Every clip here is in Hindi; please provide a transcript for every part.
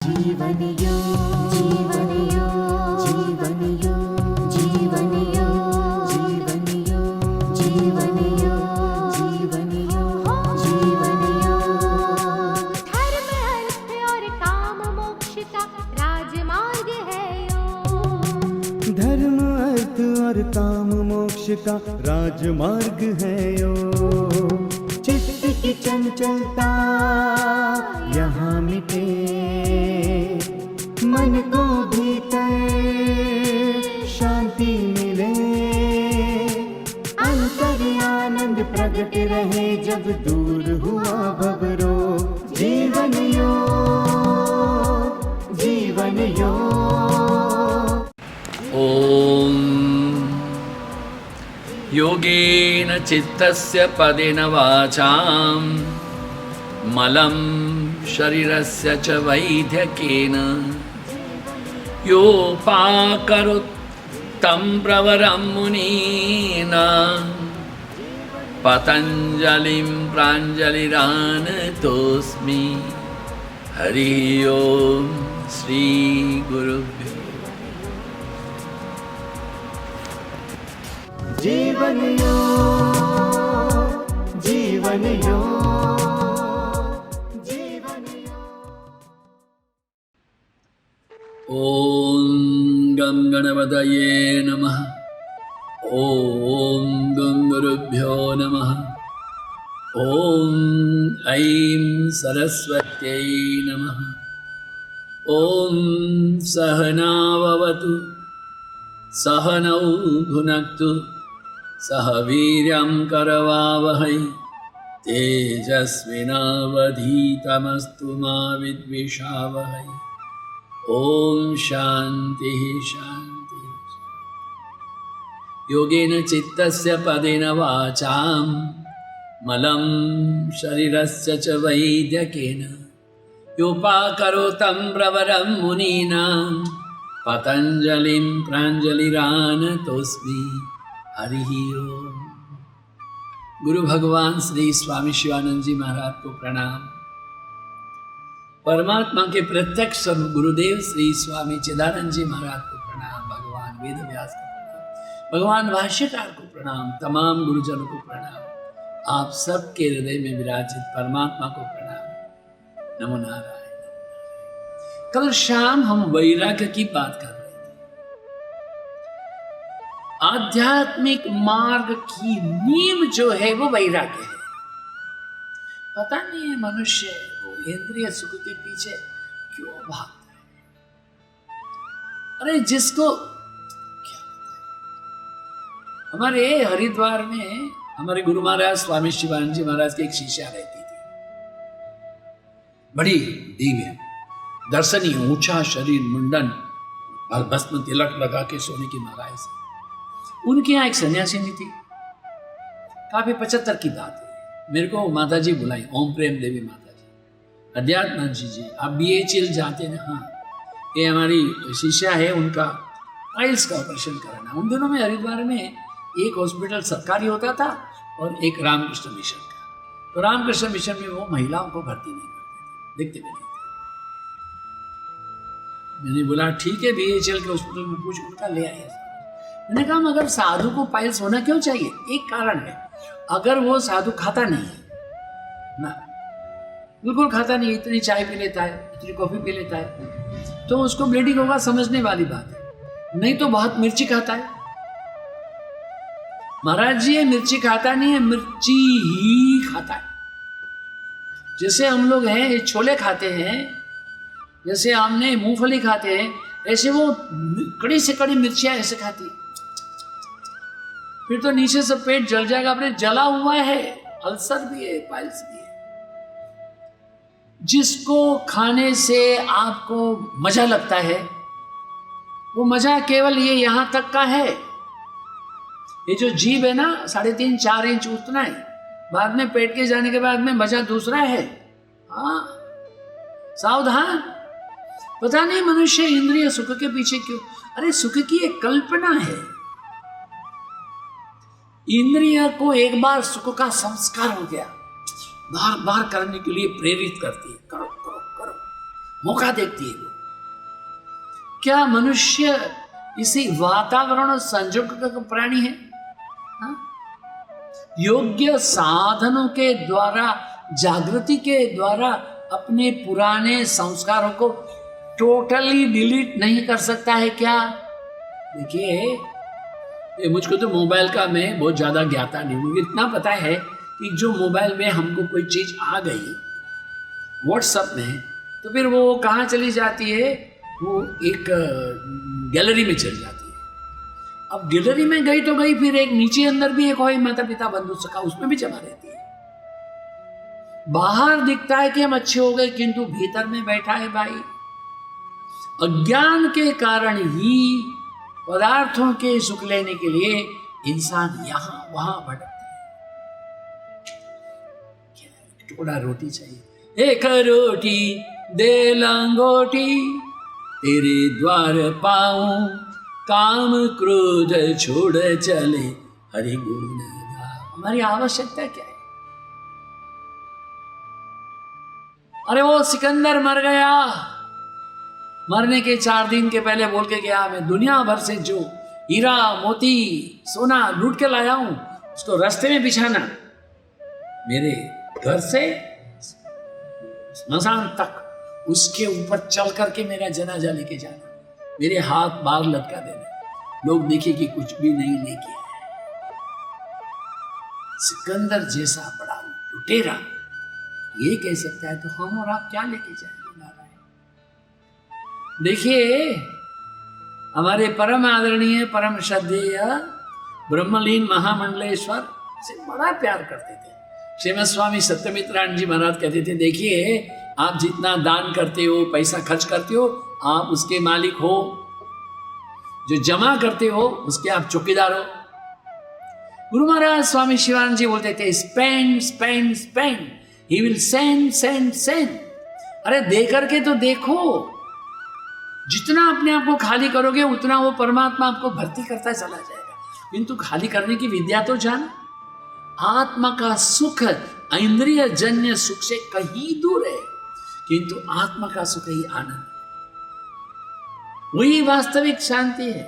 जीवन योग, जीवन योग, जीवन योग, जीवन योग, जीवन योग, जीवन योग, जीवन योग, जीवन योग। धर्म अर्थ और काम मोक्ष का राजमार्ग है योग। धर्म अर्थ और काम मोक्ष का राजमार्ग है योग। चित्त की चंचलता यहाँ मिटे, मन को भीतर शांति मिले, अंतर आनंद प्रकट रहे जब दूर हुआ भवरोग। जीवन योग, जीवन योग। ओम योगेन चित्तस्य पदेन वाचां मलं शरीरस्य च वैद्यकेन योपाकरोत् तं प्रवरं मुनीनां पतञ्जलिं प्राञ्जलिरानतोऽस्मि। हरि ओम श्री गुरुभ्यो। जीवन योग, जीवन योग, जीवन योग। ओम गं गणपतये नमः। ओम गं गुरुभ्यो नमः। ओम ऐं सरस्वत्यै नमः। ओम सहनाववतु सहनौ भुनक्तु सह वीर्यं करवावहै तेजस्विनावधीतमस्तु मा विद्विषावहै। ओम शांति शांति। योगेन चित्तस्य पदेन वाचां मलं शरीरस्य च वैद्यकेन योपाकरोतं प्रवरं मुनीनां पतञ्जलिं प्राञ्जलिरानतोऽस्मि। हरि ओम। गुरु भगवान श्री स्वामी शिवानंद जी महाराज को प्रणाम। परमात्मा के प्रत्यक्ष स्वरूप गुरुदेव श्री स्वामी चिदानंद जी महाराज को प्रणाम। भगवान वेद व्यास को प्रणाम। भगवान भाष्यकार को प्रणाम। तमाम गुरुजनों को प्रणाम। आप सबके हृदय में विराजित परमात्मा को प्रणाम। नमो नारायण। कल शाम हम वैराग्य की बात कर रहे थे। आध्यात्मिक मार्ग की नींव जो है वो वैराग्य है। पता नहीं है मनुष्य वो इंद्रिय सुख के पीछे क्यों भागता है। अरे जिसको क्या हमारे हरिद्वार में हमारे गुरु महाराज स्वामी शिवानंद जी महाराज की एक शिष्या रहती थी। बड़ी दिव्य दर्शनी, ऊंचा शरीर, मुंडन और भस्म तिलक लगा के सोने की मालाएं से। उनके यहाँ एक सन्यासिनी थी। काफी 75 की बात है। मेरे को माता जी बुलाई, ओम प्रेम देवी माता जी, अध्यात्म जी आप BHL जाते ना। हाँ, ये हमारी शिष्या है, उनका पाइल्स का ऑपरेशन कराना। उन दिनों में हरिद्वार में एक हॉस्पिटल सरकारी होता था और एक रामकृष्ण मिशन का। तो रामकृष्ण मिशन में वो महिलाओं को भर्ती नहीं करते थे, देखते भी नहीं थे। मैंने बोला ठीक है, BHL के हॉस्पिटल में पूछ, उनका ले आया। मैंने कहा मगर साधु को पाइल्स होना क्यों चाहिए? एक कारण है, अगर वो साधु खाता नहीं है ना, बिल्कुल खाता नहीं, इतनी चाय पी लेता है, इतनी कॉफी पी लेता है, तो उसको ब्लीडिंग होगा, समझने वाली बात है। नहीं तो बहुत मिर्ची खाता है। महाराज जी ये मिर्ची खाता नहीं है, मिर्ची ही खाता है। जैसे हम लोग हैं ये छोले खाते हैं, जैसे हमने मूंगफली खाते हैं, ऐसे वो कड़ी से कड़ी मिर्चियां ऐसे खाती है। फिर तो नीचे से पेट जल जाएगा। अपने जला हुआ है, अल्सर भी है, पाइल्स भी है। जिसको खाने से आपको मजा लगता है, वो मजा केवल ये यहां तक का है। ये जो जीभ है ना, 3.5-4 इंच उतना है, बाद में पेट के जाने के बाद में मजा दूसरा है। हाँ, सावधान। पता नहीं मनुष्य इंद्रिय सुख के पीछे क्यों। अरे सुख की एक कल्पना है। इंद्रिय को एक बार सुख का संस्कार हो गया, बार बार करने के लिए प्रेरित करती है, करो करो करो। मौका देखती है वो। क्या मनुष्य इसी वातावरण और संजोग का प्राणी है? हाँ? योग्य साधनों के द्वारा, जागृति के द्वारा अपने पुराने संस्कारों को टोटली डिलीट नहीं कर सकता है क्या? देखिए, मुझको तो मोबाइल का मैं बहुत ज्यादा ज्ञाता नहीं हूँ। इतना पता है कि जो मोबाइल में हमको कोई चीज आ गई व्हाट्सएप में, तो फिर वो कहाँ चली जाती है? वो एक गैलरी में चली जाती है। अब गैलरी में गई तो गई, फिर एक नीचे अंदर भी एक हो माता पिता बंधु सखा, उसमें भी जमा रहती है। बाहर दिखता है कि हम अच्छे हो गए, किंतु भीतर में बैठा है भाई अज्ञान के कारण ही पदार्थों के सुख लेने के लिए इंसान यहां वहां भटकता है। टुकड़ा रोटी चाहिए, एक रोटी दे लंगोटी, तेरे द्वार पाऊं काम क्रोध छोड़ चले हरि गुण गा। हमारी आवश्यकता क्या है? अरे वो सिकंदर मर गया, मरने के 4 दिन के पहले बोल के गया, मैं दुनिया भर से जो हीरा मोती सोना लूट के लाया हूं उसको रास्ते में बिछाना, मेरे घर से स्मशान तक उसके ऊपर चल करके मेरा जनाजा लेके जाना, मेरे हाथ बाहर लटका देना, लोग देखे कि कुछ भी नहीं लेके आए। सिकंदर जैसा बड़ा लुटेरा ये कह सकता है तो हम और आप क्या लेके जाएंगे? नारायण, देखिए हमारे परम आदरणीय परम श्रद्धेय ब्रह्मलीन महामंडलेश्वर से बड़ा प्यार करते थे। श्रीमद स्वामी सत्यमित्रानंद जी महाराज कहते थे, देखिए आप जितना दान करते हो, पैसा खर्च करते हो, आप उसके मालिक हो, जो जमा करते हो उसके आप चौकीदार हो। गुरु महाराज स्वामी शिवानंद जी बोलते थे, spend spend spend, he will send send send. अरे दे करके तो देखो, जितना अपने आप को खाली करोगे उतना वो परमात्मा आपको भर्ती करता चला जाएगा। किंतु खाली करने की विद्या तो जान। आत्मा का सुख इंद्रिय जन्य सुख से कहीं दूर है, किंतु आत्मा का सुख ही आनंद, वही वास्तविक शांति है।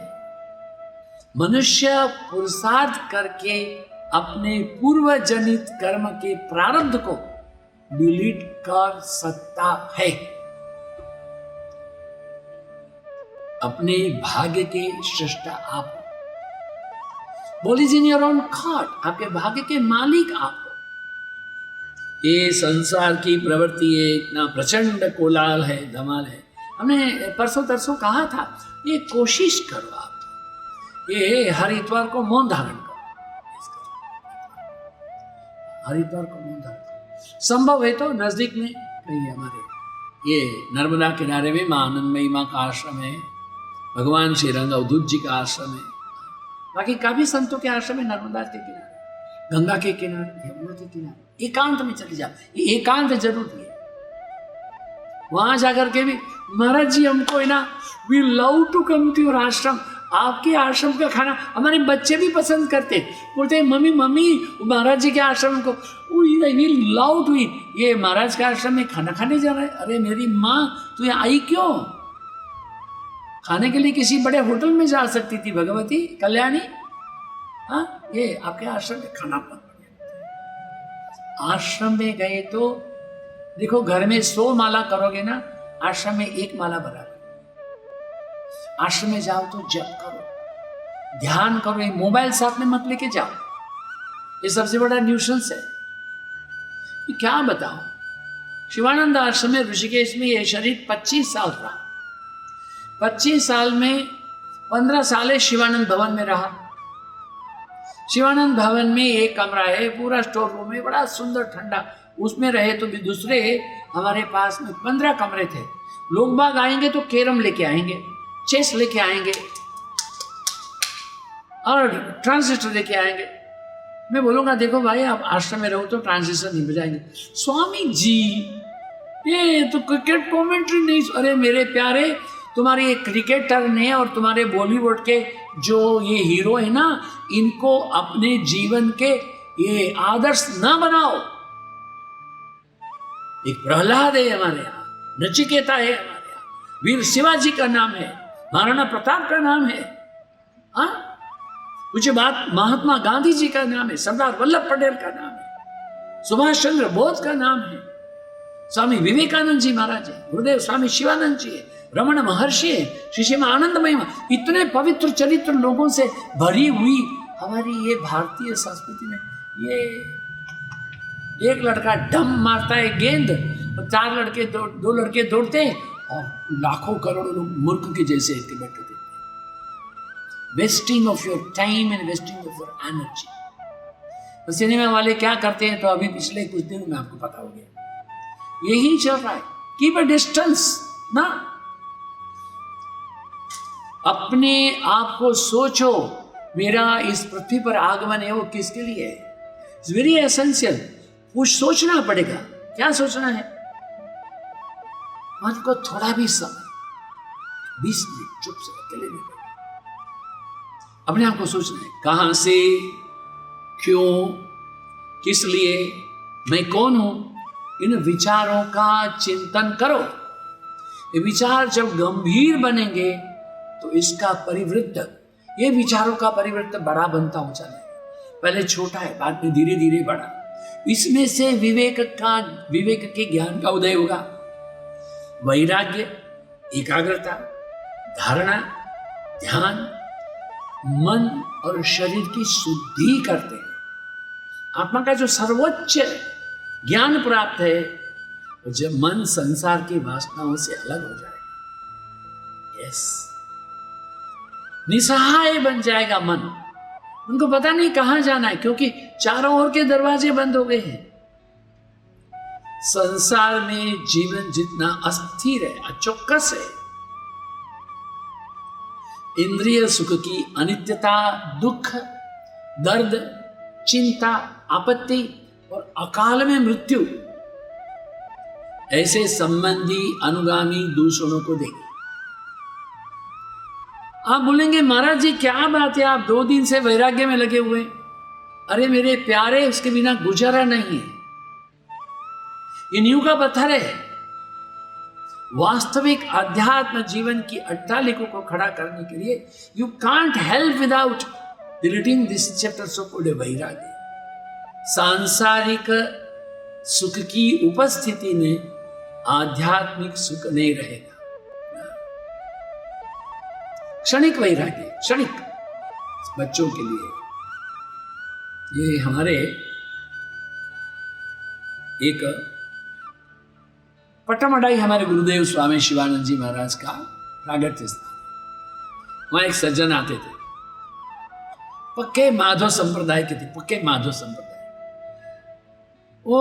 मनुष्य पुरुषार्थ करके अपने पूर्व जनित कर्म के प्रारब्ध को डिलीट कर सकता है। अपने भाग्य के सृष्टा आप बोलीज इन योर ओन कॉट, आपके भाग्य के मालिक आप हो। ये संसार की प्रवृत्ति है, इतना प्रचंड कोलाहल है, धमाल है। हमने परसों तरसों कहा था, ये कोशिश करो आप, ये हर इतवार को मौन धारण करो, हर इतवार को मौन धारण करो। संभव है तो नजदीक में कहीं हमारे ये नर्मदा किनारे में मां आनंदमयी मां का आश्रम है, भगवान श्री रंग अवधूत जी का आश्रम है, बाकी काफी संतों के आश्रम है नर्मदा के किनारे, गंगा के किनारे, यमुना के किनारे। एकांत में चले जाओ, ये एकांत जरूरी है। वहां जाकर के भी महाराज जी हमको है ना, we love to come to your ashram, आपके आश्रम का खाना हमारे बच्चे भी पसंद करते, बोलते हैं मम्मी मम्मी महाराज जी के आश्रम को वी लव टू ईट। ये महाराज के आश्रम में खाना खाने जा रहा है। अरे मेरी माँ तू यहाँ आई क्यों? खाने के लिए किसी बड़े होटल में जा सकती थी, भगवती कल्याणी। हाँ, ये आपके आश्रम में खाना बहुत बढ़िया। आश्रम में गए तो देखो, घर में 100 माला करोगे ना, आश्रम में 1 माला बराबर। आश्रम में जाओ तो जप करो, ध्यान करो, ये मोबाइल साथ में मत लेके जाओ, ये सबसे बड़ा न्यूसेंस है। ये क्या बताओ, शिवानंद आश्रम में ऋषिकेश में ये शरीर 25 साल रहा। 25 साल में 15 साल शिवानंद भवन में रहा। शिवानंद भवन में एक कमरा है, पूरा स्टोर रूम है, बड़ा सुंदर ठंडा, उसमें रहे तो भी। दूसरे हमारे पास में 15 कमरे थे। लोग बाग आएंगे तो कैरम लेके आएंगे, चेस लेके आएंगे और ट्रांजिस्टर लेके आएंगे। मैं बोलूंगा देखो भाई, आप आश्रम में रहो तो ट्रांजिस्टर नहीं बजाएंगे। स्वामी जी ये तो क्रिकेट कमेंट्री नहीं। अरे मेरे प्यारे, तुम्हारे ये क्रिकेटर ने और तुम्हारे बॉलीवुड के जो ये हीरो है ना, इनको अपने जीवन के ये आदर्श ना बनाओ। एक प्रहलाद है हमारे यहाँ, नचिकेता है हमारे यहाँ, वीर शिवाजी का नाम है, महाराणा प्रताप का नाम है, हाँ, मुझे बात महात्मा गांधी जी का नाम है, सरदार वल्लभ पटेल का नाम है, सुभाष चंद्र बोस का नाम है, स्वामी विवेकानंद जी महाराज है, गुरुदेव स्वामी शिवानंद जी है, रमण महर्षि है, श्री श्रीमा आनंदमयी, इतने पवित्र चरित्र लोगों से भरी हुई हमारी ये भारतीय संस्कृति में, ये एक लड़का डम मारता है गेंद और चार लड़के दो लड़के दौड़ते हैं और लाखों करोड़ों लोग मूर्ख के जैसे बैठे होते हैं। Wasting of your time and wasting of your energy. तो सिनेमा वाले क्या करते हैं, तो अभी पिछले कुछ दिनों में आपको पता हो गया, यही चल रहा है। कीप अ डिस्टेंस ना, अपने आप को सोचो, मेरा इस पृथ्वी पर आगमन है वो किसके लिए है? It's very essential. कुछ सोचना पड़ेगा। क्या सोचना है? मन को थोड़ा भी समय 20 मिनट चुप से अकेले में अपने आप को सोचना है, कहां से, क्यों, किस लिए, मैं कौन हूं। इन विचारों का चिंतन करो। ये विचार जब गंभीर बनेंगे तो इसका परिवृत्त, ये विचारों का परिवृत्त बड़ा बनता हो जाएगा। पहले छोटा है, बाद में धीरे धीरे बड़ा। इसमें से विवेक के ज्ञान का उदय होगा। वैराग्य, एकाग्रता, धारणा, ध्यान, मन और शरीर की शुद्धि करते हैं। आत्मा का जो सर्वोच्च ज्ञान प्राप्त है, जब मन संसार की वासनाओं से अलग हो जाएगा, यस, निसहाय बन जाएगा मन। उनको पता नहीं कहां जाना है, क्योंकि चारों ओर के दरवाजे बंद हो गए हैं। संसार में जीवन जितना अस्थिर है, अचौकस है, इंद्रिय सुख की अनित्यता, दुख, दर्द, चिंता, आपत्ति और अकाल में मृत्यु, ऐसे संबंधी अनुगामी दूषणों को देखें। आप बोलेंगे महाराज जी क्या बात है, आप 2 दिन से वैराग्य में लगे हुए। अरे मेरे प्यारे, उसके बिना गुजारा नहीं है। ये नींव का पत्थर है। वास्तविक अध्यात्म जीवन की अट्टालिकों को खड़ा करने के लिए you can't help without reading this chapter so called वैराग्य। सांसारिक सुख की उपस्थिति में आध्यात्मिक सुख नहीं रहेगा। क्षणिक वैराग्य, क्षणिक, बच्चों के लिए। ये हमारे एक पट्टामडाई हमारे गुरुदेव स्वामी शिवानंद जी महाराज का प्रागट्य स्थान। वहां एक सज्जन आते थे, पक्के माधव संप्रदाय के थे, पक्के माधव संप्रदाय। वो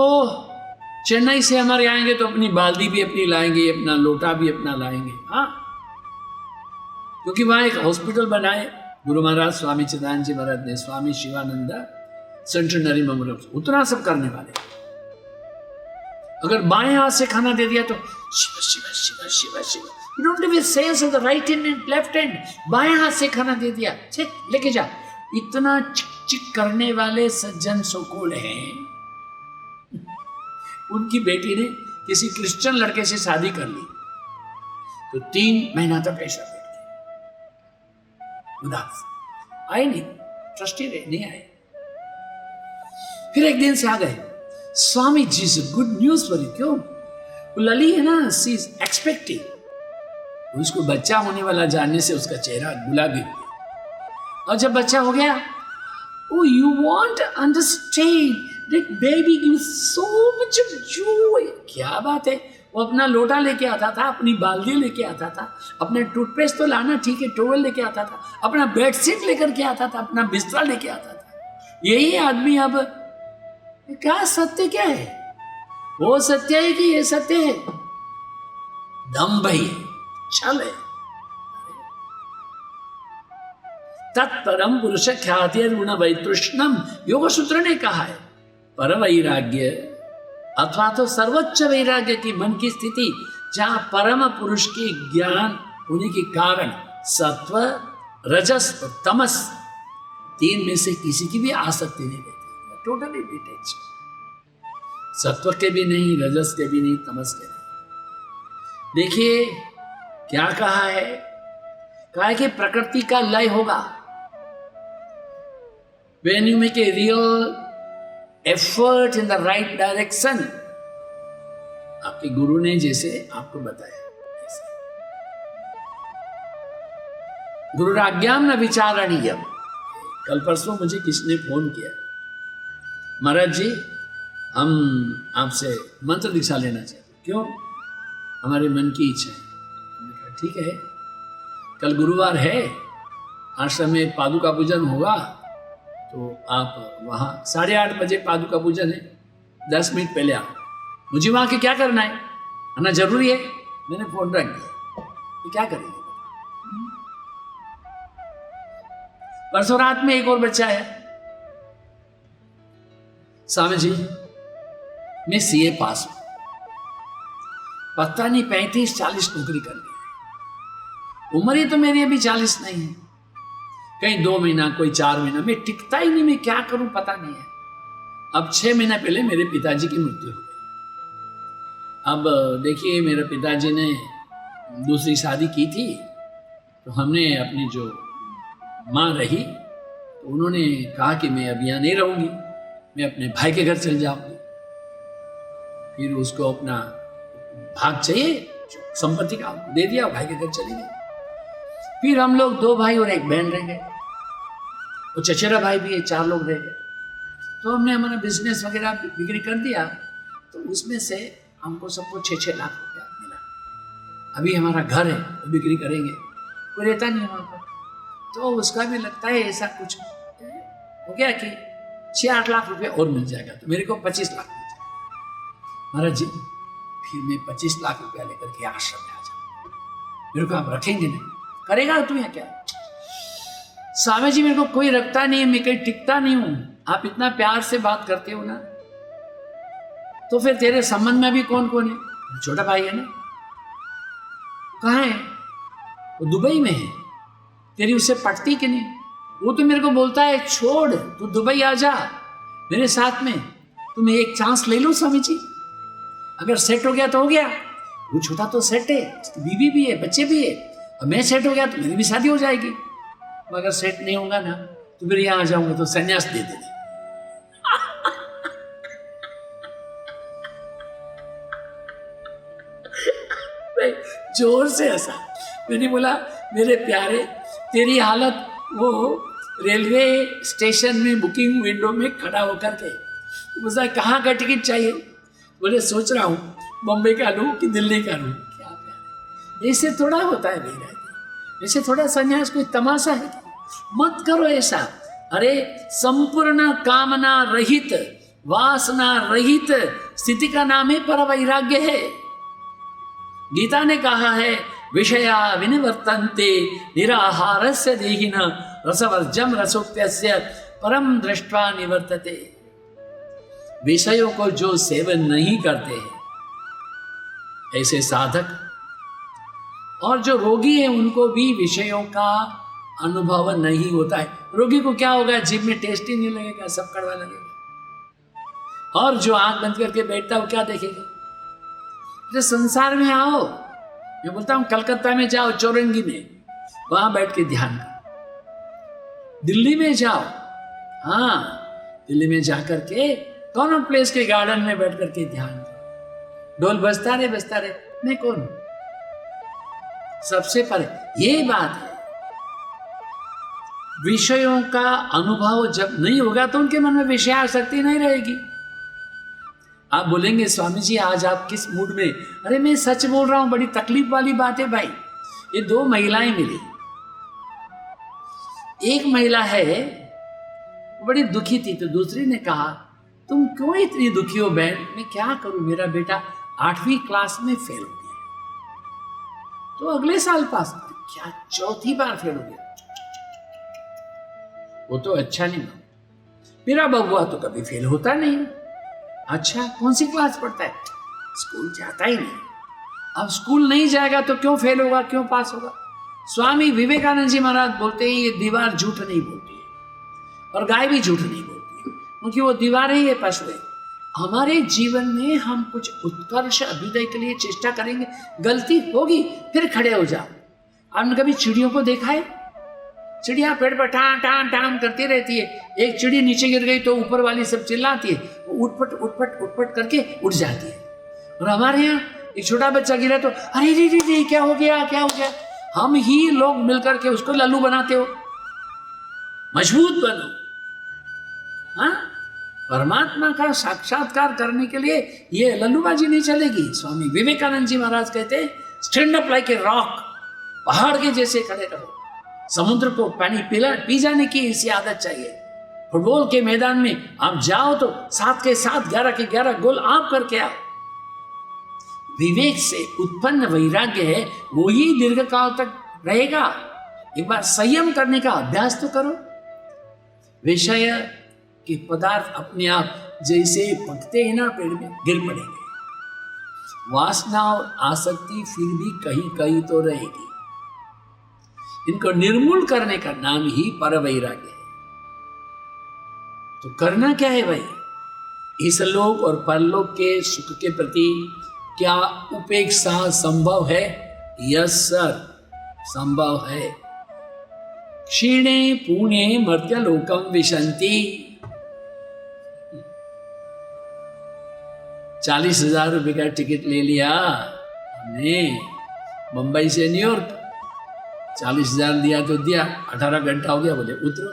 चेन्नई से हमारे आएंगे तो अपनी बाल्टी भी अपनी लाएंगे, अपना लोटा भी अपना लाएंगे। हाँ, क्योंकि वहां एक हॉस्पिटल बनाए गुरु महाराज स्वामी चिदानंद जी महाराज ने, स्वामी शिवानंद सेंटेनरी मेमोरियल, उतना सब करने वाले। अगर बाएं हाथ से खाना दे दिया तो Shiv Shiv Shiv Shiv Shiv, you don't give sense of the right hand and left hand. बाएं हाथ से खाना दे दिया, ठीक, लेके जा। इतना चिक चिक करने वाले सज्जन सोकोल हैं। उनकी बेटी ने किसी क्रिश्चियन लड़के से शादी कर ली तो 3 महीना तक ऐसा बैठ गया, उदास, आए नहीं, ट्रस्टी रहे, नहीं आए। फिर एक दिन से आ गए, स्वामी जी से गुड न्यूज फॉर यू। क्यों? वो लली है ना, सी इज एक्सपेक्टिंग। उसको बच्चा होने वाला जानने से उसका चेहरा गुलाबी हो गया। और जब बच्चा हो गया, oh you want to understand that baby gives so much of joy। क्या बात है, वो अपना लोटा लेके आता था, अपनी बाल्टी लेके आता था, अपने टूथपेस्ट तो लाना ठीक है, टोवल लेके आता था, अपना बेडशीट लेकर के आता था, अपना बिस्तरा लेके आता था। यही आदमी अब क्या सत्य क्या है? वो सत्य है कि ये सत्य है? दम्भ है, छल है। तत्परम पुरुष ख्याति ऋण वैतृष्णम, योग सूत्र ने कहा है। पर वैराग्य अथवा तो सर्वोच्च वैराग्य की मन की स्थिति, जहां परम पुरुष के ज्ञान होने के कारण सत्व, रजस और तमस 3 में से किसी की भी आसक्ति नहीं रहती। टोटली डिटैच, सत्व के भी नहीं, रजस के भी नहीं, तमस के नहीं। देखिए क्या कहा है, कहा है कि प्रकृति का लय होगा। When you make a real effort in the right direction, आपके गुरु ने जैसे आपको बताया ऐसे। गुरुराज्ञाम न विचारणीयम। कल परसों मुझे किसने फोन किया, महाराज जी हम आपसे मंत्र दीक्षा लेना चाहते। क्यों? हमारे मन की इच्छा है। मैंने कहा ठीक है, कल गुरुवार है, आश्रम में पादुका पूजन होगा, तो आप वहाँ 8:30 बजे पादुका पूजन है, 10 मिनट पहले आओ। मुझे वहाँ के क्या करना है, आना जरूरी है। मैंने फोन रख दिया, ये क्या करेंगे। परसों रात में एक और बच्चा है, स्वामी जी मैं सीए पास हूं, पता नहीं 35-40 नौकरी कर ली, उम्र ही तो मेरी अभी 40 नहीं है, कहीं 2 महीना कोई 4 महीना, मैं टिकता ही नहीं, मैं क्या करूं पता नहीं है। अब 6 महीना पहले मेरे पिताजी की मृत्यु हो गई। अब देखिए मेरे पिताजी ने दूसरी शादी की थी, तो हमने अपनी जो माँ रही, तो उन्होंने कहा कि मैं अब यहाँ नहीं रहूंगी, मैं अपने भाई के घर चल जाऊंगी। फिर उसको अपना भाग चाहिए संपत्ति का, दे दिया, भाई के घर चले गए। फिर हम लोग 2 भाई और 1 बहन रह गए, वो चचेरा भाई भी है, 4 लोग रह गए। तो हमने हमारा बिजनेस वगैरह बिक्री कर दिया, तो उसमें से हमको सबको 6-6 लाख रुपया मिला। अभी हमारा घर है, वो बिक्री करेंगे, कोई रहता नहीं वहाँ पर, तो उसका भी लगता है ऐसा कुछ हो गया कि 6-8 लाख रुपया और मिल जाएगा, तो मेरे को 25 लाख मिल जाएगा। महाराज जी फिर मैं 25 लाख रुपया लेकर के आश्रम में आ जाऊंगा, मेरे को आप रखेंगे नहीं, करेगा तू यहाँ क्या? स्वामी जी मेरे को कोई रखता नहीं है, मैं कहीं टिकता नहीं हूं, आप इतना प्यार से बात करते हो ना, तो फिर तेरे संबंध में भी कौन कौन है? छोटा भाई है ना, कहाँ है वो? दुबई में है, तेरी उससे पटती कि नहीं? वो तो मेरे को बोलता है छोड़ तू दुबई आ जा मेरे साथ में, तुम्हें एक चांस ले लो स्वामी जी, अगर सेट हो गया तो हो गया। वो छोटा तो सेट है, बीवी भी है, बच्चे भी है, और मैं सेट हो गया तो मेरी भी शादी हो जाएगी। अगर सेट नहीं होगा ना तो फिर यहाँ आ जाऊंगा तो संन्यास दे देना। जोर से हंसा। मैंने बोला मेरे प्यारे तेरी हालत वो रेलवे स्टेशन में बुकिंग विंडो में खड़ा होकर के, बोला कहाँ का टिकट चाहिए? बोले सोच रहा हूँ बॉम्बे का लूँ कि दिल्ली का लूँ। क्या प्यारे, ऐसे थोड़ा होता है मेरा, ऐसे थोड़ा संन्यास कोई तमाशा है? मत करो ऐसा। अरे संपूर्ण कामना रहित, वासना रहित स्थिति का नाम ही पर वैराग्य है। गीता ने कहा है विषया विनिवर्तन्ते निराहारस्य देहिन रसवर्जम रसोप्यस्य परम दृष्ट्वा निवर्तते। विषयों को जो सेवन नहीं करते हैं ऐसे साधक, और जो रोगी है उनको भी विषयों का अनुभव नहीं होता है। रोगी को क्या होगा? जीभ में टेस्ट ही नहीं लगेगा, सब कड़वा लगेगा। और जो आंख बंद करके बैठता है वो क्या देखेगा? जो संसार में आओ, मैं बोलता हूं कलकत्ता में जाओ चौरंगी में, वहां बैठ के ध्यान करो। दिल्ली में जाओ, हाँ दिल्ली में जाकर के कॉनॉट प्लेस के गार्डन में बैठ करके ध्यान करो। ढोल बजता रहे, मैं कौन हूं? सबसे परे ये बात है। विषयों का अनुभव जब नहीं होगा तो उनके मन में विषय आसक्ति नहीं रहेगी। आप बोलेंगे स्वामी जी आज आप किस मूड में? अरे मैं सच बोल रहा हूं, बड़ी तकलीफ वाली बात है भाई। ये 2 महिलाएं मिली, एक महिला है बड़ी दुखी थी, तो दूसरी ने कहा तुम क्यों इतनी दुखी हो बहन? मैं क्या करूं, मेरा बेटा 8वीं क्लास में फेल हो गया, तो अगले साल पास। क्या 4थी बार फेल हो गया? वो तो अच्छा नहीं माना। मेरा बबुआ तो कभी फेल होता नहीं। अच्छा कौन सी क्लास पढ़ता है? स्कूल जाता ही नहीं। अब स्कूल नहीं जाएगा तो क्यों फेल होगा, क्यों पास होगा? स्वामी विवेकानंद जी महाराज बोलते हैं ये दीवार झूठ नहीं बोलती है और गाय भी झूठ नहीं बोलती है, क्योंकि वो दीवार ही है पशु है। हमारे जीवन में हम कुछ उत्कर्ष अभ्युदय के लिए चेष्टा करेंगे, गलती होगी फिर खड़े हो जाओ। आपने कभी चिड़ियों को देखा है? चिड़िया पेड़ पर टां टां टां करती रहती है, एक चिड़ी नीचे गिर गई तो ऊपर वाली सब चिल्लाती है, उठपट उठपट उठपट करके उठ जाती है। और हमारे यहाँ एक छोटा बच्चा गिरा तो अरे रे रे रे क्या हो गया क्या हो गया। हम ही लोग मिलकर के उसको लल्लू बनाते हो। मजबूत बनो। हाँ, परमात्मा का साक्षात्कार करने के लिए ये लल्लूबाजी नहीं चलेगी। स्वामी विवेकानंद जी महाराज कहते हैं stand up like a rock, पहाड़ के जैसे खड़े रहो। समुद्र को पानी पी जाने की इसी आदत चाहिए। फुटबॉल के मैदान में आप जाओ तो 7 के 7 11 के 11 गोल आप करके आओ। विवेक से उत्पन्न वैराग्य है वो ही दीर्घ काल तक रहेगा। एक बार संयम करने का अभ्यास तो करो। विषय के पदार्थ अपने आप जैसे पकते हैं ना पेड़ में, गिर पड़ेंगे। वासना और आसक्ति फिर भी कहीं कहीं तो रहेगी। इनको निर्मूल करने का नाम ही पर वैराग्य है। तो करना क्या है भाई? इस लोक और परलोक के सुख के प्रति क्या उपेक्षा संभव है? यस सर, संभव है। क्षीणे पुणे मर्त्यलोकम विशंति। 40,000 रुपए का टिकट ले लिया हमने मुंबई से न्यूयॉर्क। 40,000 दिया तो दिया, 18 घंटा हो गया, बोले उतरो।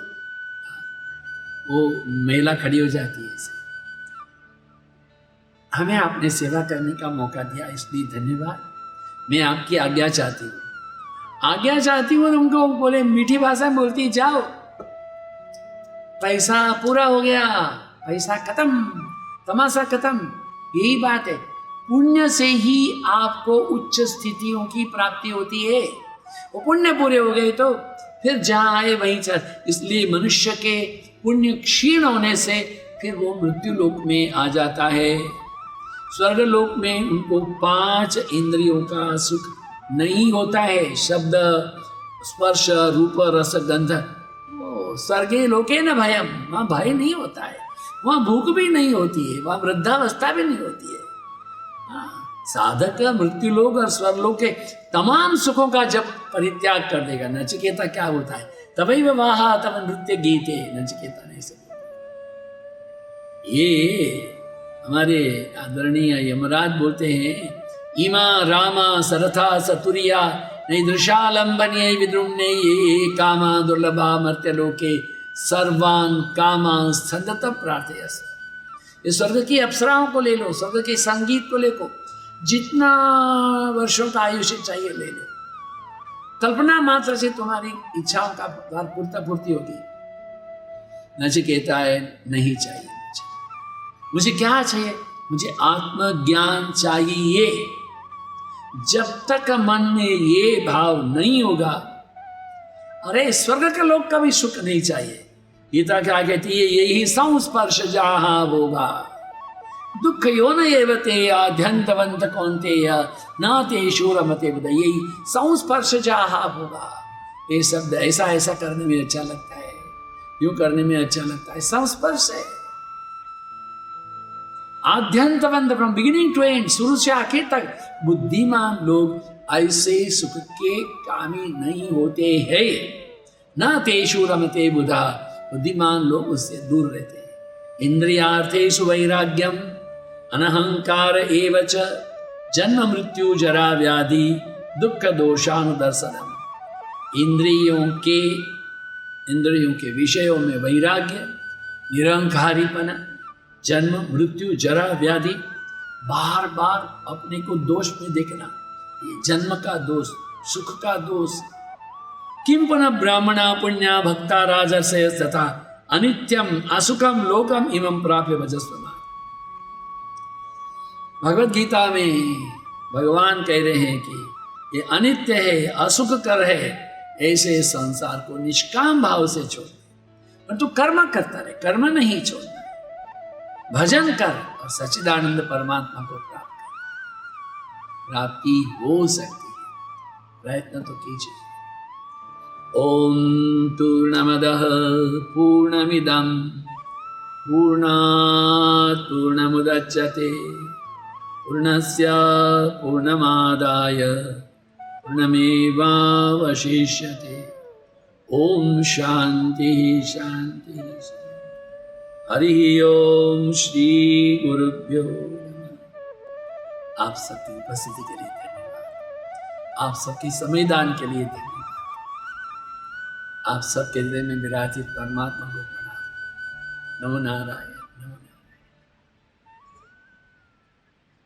वो महिला खड़ी हो जाती है ऐसे। हमें आपने सेवा करने का मौका दिया, इसलिए धन्यवाद। मैं आपकी आज्ञा चाहती हूँ, आज्ञा चाहती हूँ। उनको बोले मीठी भाषा में बोलती, जाओ पैसा पूरा हो गया, पैसा खत्म, तमाशा खत्म। यही बात है, पुण्य से ही आपको उच्च स्थितियों की प्राप्ति होती है। वो पुण्य पूरे हो गए तो फिर जहाँ आए वहीं चल। इसलिए मनुष्य के पुण्य क्षीण होने से फिर वो मृत्यु लोक में आ जाता है। स्वर्ग लोक में उनको 5 इंद्रियों का सुख नहीं होता है। शब्द, स्पर्श, रूप, रस, गंध। स्वर्गीय लोक है ना भयम, वहाँ भय नहीं होता है, वहाँ भूख भी नहीं होती है, वहाँ वृद्धावस्था भी नहीं होती है। हाँ, साधक मृत्यु लोक और स्वर्गलोक के तमाम सुखों का जब परित्याग कर देगा, नचिकेता क्या होता है? तभी विवाह तब नृत्य गीते, नचिकेता नहीं सब। ये हमारे आदरणीय यमराज बोलते हैं, इमा रामा सरथा सतुरिया नैदृशालंबन्ये विद्रुम्ने ये कामा दुर्लभा मर्त्यलोके सर्वान् कामान् संदत प्रार्थयस। ये स्वर्ग की अप्सराओं को ले लो, स्वर्ग के संगीत को ले लो, जितना वर्षों का आयुष्य चाहिए ले लो। कल्पना मात्र से तुम्हारी इच्छाओं का पूर्ति होगी। नचिकेता है, नहीं चाहिए मुझे। क्या चाहिए? मुझे आत्मज्ञान चाहिए। जब तक मन में ये भाव नहीं होगा, अरे स्वर्ग के लोग का भी सुख नहीं चाहिए। गीता क्या कहती है? यही संस्पर्श जहां होगा दुख यो न एवते आद्यंतवंत कौन्तेय नाते शूरमते बुध। यही संस्पर्श जहां होगा। ये शब्द ऐसा ऐसा करने में अच्छा लगता है, यूं करने में अच्छा लगता है। संस्पर्श है आद्यंतवंत, फ्रॉम बिगिनिंग टू एंड, शुरू से आखिर तक। बुद्धिमान लोग ऐसे सुख के कामी नहीं होते हैं। न तेषु रमते बुधा, बुद्धिमान लोग उससे दूर रहते हैं। इंद्रियार्थेषु वैराग्यम अनहंकार एवच जन्म मृत्यु जरा व्याधि दुख दोषानुदर्शनम। इंद्रियों के विषयों में वैराग्य, निरंकारीपना, जन्म मृत्यु जरा व्याधि, बार बार अपने को दोष में देखना, ये जन्म का दोष, सुख का दोष। किम पुनः ब्राह्मणा पुण्या भक्ता राजर्षय तथा अनित्यम असुखम लोकम इमं प्राप्य भजस्व। भगवत गीता में भगवान कह रहे हैं कि ये अनित्य है, असुख कर है, ऐसे संसार को निष्काम भाव से छोड़। पर तू कर्म करता रहे, कर्म नहीं छोड़ना है। भजन कर और सच्चिदानंद परमात्मा को प्राप्त कर। प्राप्ति हो सकती है, प्रयत्न तो कीजिए। ओम पूर्णमदः पूर्णमिदं पूर्णात् पूर्णमुदच्यते पूर्णस्य पूर्णमादाय पूर्णमेवावशिष्यते। ओम शांति शांति शांति। हरि ओम श्री गुरुभ्यो नमः। आप सबकी उपस्थिति के लिए धन्यवाद। आप सबकी संविधान के लिए धन्यवाद। आप सबके हृदय में विराजित परमात्मा को प्रणाम। नमो नारायण।